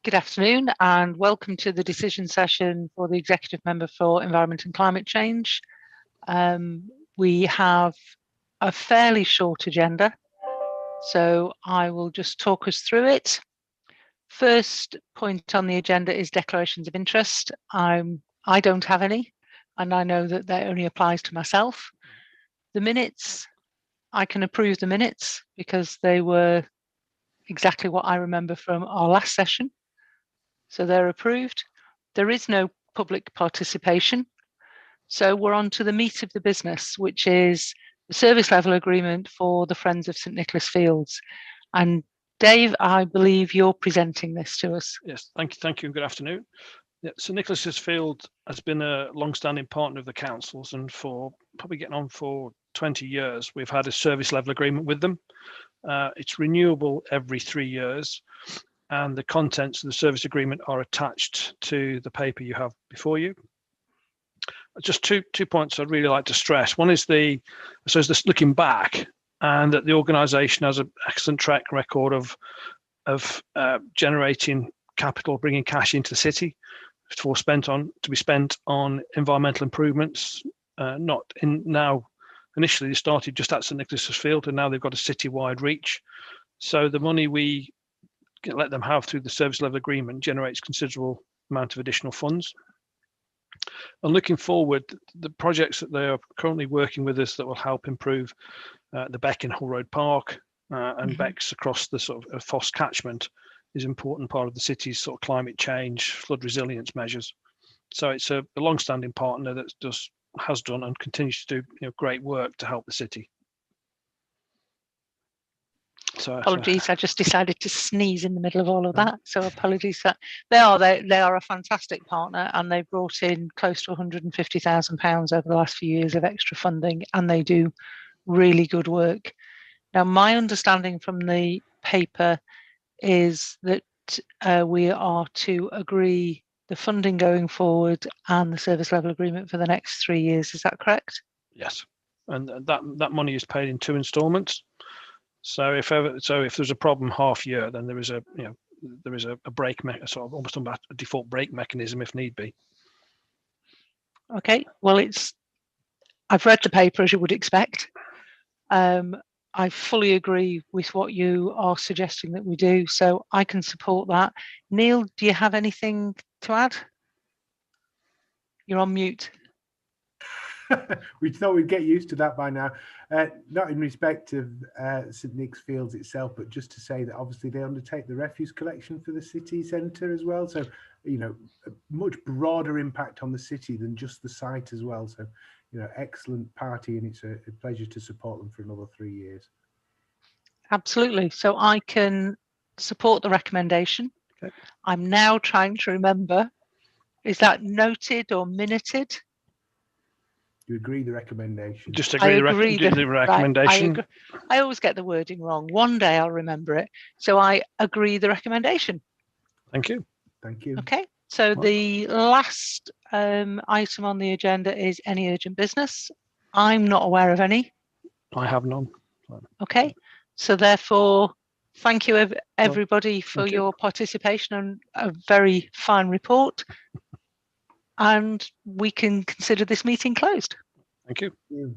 Good afternoon and welcome to the decision session for the Executive Member for Environment and Climate Change. We have a fairly short agenda, so I will just talk us through it. First point on the agenda is declarations of interest. I don't have any, and I know that that only applies to myself. The minutes, I can approve the minutes because they were exactly what I remember from our last session. So they're approved. There is no public participation. So we're on to the meat of the business, which is the service level agreement for the Friends of St Nicholas Fields. And Dave, I believe you're presenting this to us. Yes, thank you and good afternoon. Yeah, St Nicholas's Field has been a long-standing partner of the councils, and for probably getting on for 20 years, we've had a service level agreement with them. It's renewable every 3 years, and the contents of the service agreement are attached to the paper you have before you. Just two points I'd really like to stress. One is this looking back, and that the organisation has an excellent track record of generating capital, bringing cash into the city to be spent on environmental improvements. Initially they started just at St Nicholas's Field, and now they've got a citywide reach. So the money we let them have through the service level agreement generates considerable amount of additional funds. And looking forward, the projects that they are currently working with us that will help improve the beck in Hull Road Park and becks across the sort of Foss catchment is an important part of the city's sort of climate change, flood resilience measures. So it's a long-standing partner that has done and continues to do great work to help the city. Apologies, I just decided to sneeze in the middle of all of that. So apologies for that. They are a fantastic partner, and they brought in close to £150,000 over the last few years of extra funding, and they do really good work. Now, my understanding from the paper is that we are to agree the funding going forward and the service level agreement for the next 3 years. Is that correct? Yes, and that money is paid in 2 instalments. So if there's a problem half year, then there is a break, sort of almost a default break mechanism if need be. Okay, well, I've read the paper as you would expect. I fully agree with what you are suggesting that we do, so I can support that. Neil, do you have anything to add? You're on mute. We thought we'd get used to that by now. Not in respect of St Nick's Fields itself, but just to say that obviously they undertake the refuse collection for the city centre as well. So, a much broader impact on the city than just the site as well. So, excellent party, and it's a pleasure to support them for another 3 years. Absolutely. So I can support the recommendation. Okay. I'm now trying to remember, is that noted or minuted? You agree the recommendation? Just agree the recommendation. Right, I always get the wording wrong. One day I'll remember it. So I agree the recommendation. Thank you. Thank you. Okay. So the last item on the agenda is any urgent business. I'm not aware of any. I have none. Okay. So therefore, thank you everybody for your participation and a very fine report. And we can consider this meeting closed. Thank you.